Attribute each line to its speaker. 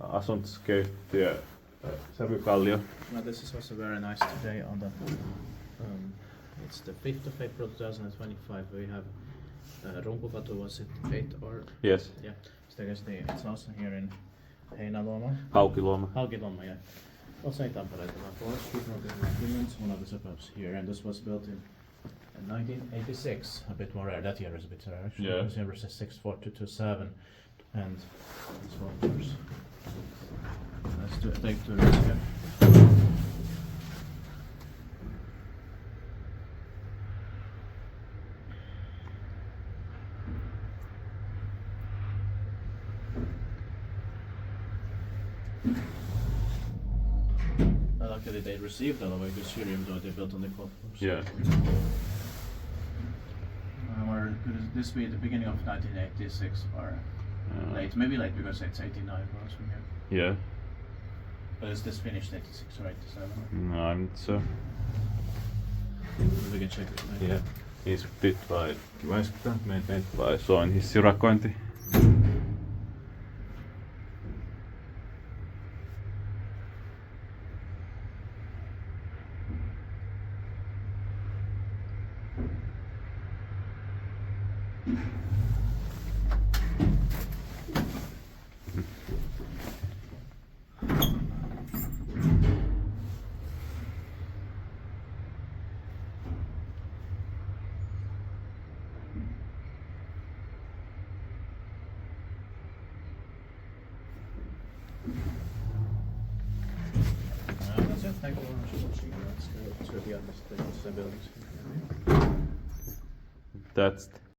Speaker 1: asuntoskeittiö, sävykallio.
Speaker 2: Well, this is also very nice today on the it's the 5th of April 2025. We have Runkokatu, was it 8 or?
Speaker 1: Yes.
Speaker 2: Yeah, so I guess it's also here in Haukiluoma.
Speaker 1: Haukiluoma.
Speaker 2: Yeah. Also in Tampere, the Forest Street in Finland, one of the suburbs here, and this was built in 1986. A bit more rare. That year is a bit rare actually.
Speaker 1: Yeah.
Speaker 2: This year is 64227, and this one was. Let's take tours here. Luckily they received all the way to Syrian, though they built on the top floors.
Speaker 1: Yeah.
Speaker 2: Or could this be the beginning of 1986 or late? Maybe late because it's 89 rows from here.
Speaker 1: Yeah.
Speaker 2: But is this finished 86 or 87?
Speaker 1: No, I'm not sure.
Speaker 2: We can check it later.
Speaker 1: Yeah. Inspired by made by Soin hissirakointi.
Speaker 2: That's it. Thank you very much for watching. Let's go to the other buildings.
Speaker 1: That's